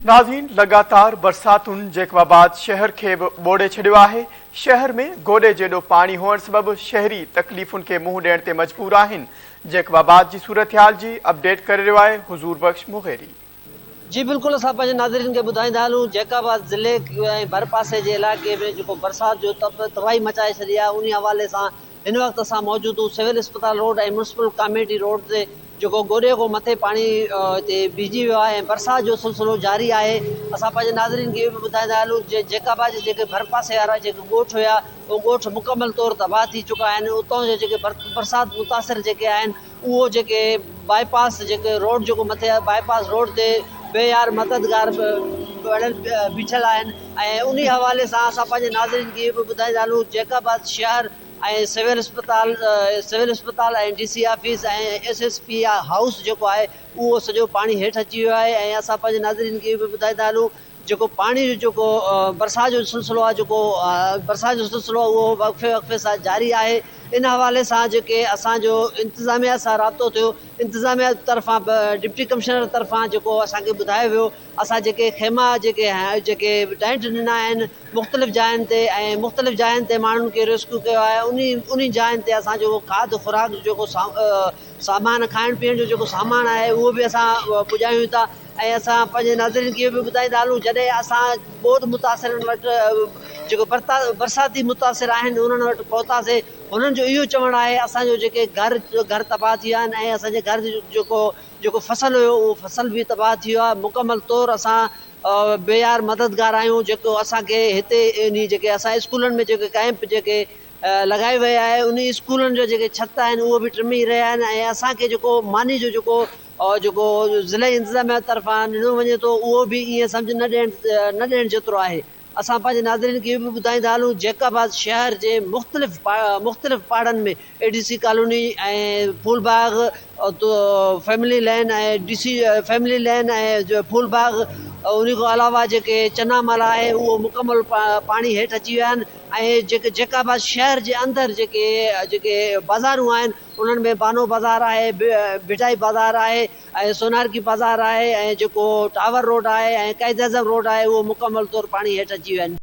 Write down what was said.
नाज़रीन, लगातार बरसातुनि जैकबाबाद शहर के बोड़े छड़ियो है। शहर में गोडे जेडो पानी होने सबब शहरी तकलीफ़ुनि के मुंह ॾियण ते मजबूर आहिनि। जैकबाबाद की सूरत हाल जी अपडेट करे रहियो आहे हुजूर बख्श मुगेरी। जी बिल्कुल, असां पंहिंजे नाज़रीन खे ॿुधाईंदा हलूं जैकाबाद ज़िले ऐं भरपासे जे इलाइक़े में जेको बरसात जो तबाही मचाए छॾी आहे, उन हवाले सां हिन वक़्तु असां मौजूदु सिविल अस्पताल रोड ऐं म्युनिसिपल कमेटी रोड ते जेको गोॾे खां मथे पाणी हिते बीहजी वियो आहे ऐं बरसाति जो सिलसिलो जारी आहे। असां पंहिंजे नाज़रीन खे इहो बि ॿुधाईंदा हलूं जैकाबाद जे जेके भरपासे वारा जेके ॻोठ हुया, उहे ॻोठ मुकमल तौरु तबाह थी चुका आहिनि। उतां जे जेके बरसाति मुतासिर जेके आहिनि, उहो जेके बाईपास जेके रोड जेको मथे आहे, बाईपास रोड ते बेयार मददगार बीठल आहिनि ऐं उन हवाले सां असां पंहिंजे नाज़रीन खे इहो बि ॿुधाईंदा हलूं जैकाबाद शहर ऐं सिविल अस्पताल ऐं DC ऑफिस ऐं SSP हाउस जेको आहे, उहो सॼो पाणी हेठि अची वियो आहे। ऐं असां पंहिंजे नाज़रीन खे इहो बि ॿुधाईंदा हलूं जेको पाणी जो जेको बरसाति जो सिलसिलो आहे, जेको बरसाति जो सिलसिलो उहो वक़्फ़े वक़्फ़े सां जारी आहे। इन हवाले सां जेके असांजो इंतिज़ामिया सां राब्तो थियो, इंतिज़ामिया तरफ़ां डिप्टी कमिश्नर तरफ़ां जेको असांखे ॿुधायो वियो, असां जेके खेमा जेके टेंट ॾिना आहिनि मुख़्तलिफ़ जायुनि ते ऐं मुख़्तलिफ़ जायुनि ते माण्हुनि खे रेस्क्यू कयो आहे। उन जायुनि ते असां जेको खाद खुराक जेको सामान खाइण पीअण जो जेको सामान आहे, उहो बि असां पुॼायूं था। ऐं असां पंहिंजे नाज़रीन खे इहो बि ॿुधाईंदा हलूं जॾहिं असां ॿोॾि मुतासिरनि वटि जेको बरसाती मुतासिर आहिनि उन्हनि वटि पहुतासीं, हुननि जो इहो चवणु आहे असांजो जेके घर तबाह थी विया आहिनि ऐं असांजे घर जेको फसल हुयो, उहो फसल बि तबाह थी वियो आहे। मुकमल तौरु असां बेयार मददगार आहियूं। जेको असांखे हिते इन जेके असां स्कूलनि में जेके कैंप जेके लॻाए विया आहे, उन स्कूलनि जो जेके छत आहिनि उहो बि टिमी रहिया आहिनि ऐं असांखे जेको मानी जो जेको ज़िले इंतिज़ामिया तरफ़ां ॾिनो वञे थो, उहो बि ईअं सम्झ न ॾियण जेतिरो आहे। असां पंहिंजे नाज़रीन खे इहो बि ॿुधाईंदा हलूं जैकाबाद शहर जे मुख़्तलिफ़ पाड़नि में ADC कॉलोनी ऐं फूलबाग फैमिली लैन ऐं DC फैमिली लैन ऐं फूलबाग, उन खां अलावा जेके चनामाला आहे उहो मुकमल पाणी हेठि अची विया आहिनि। ऐं जेके जैकाबाद शहर जे अंदरि जेके बाज़ारूं आहिनि, उन्हनि में बानो बाज़ार आहे, भिटाई बाज़ार आहे ऐं सोनार की बाज़ार आहे ऐं जेको टावर रोड आहे ऐं काइद अज़म रोड आहे, उहो मुकमल तौरु पाणी हेठि अची विया आहिनि।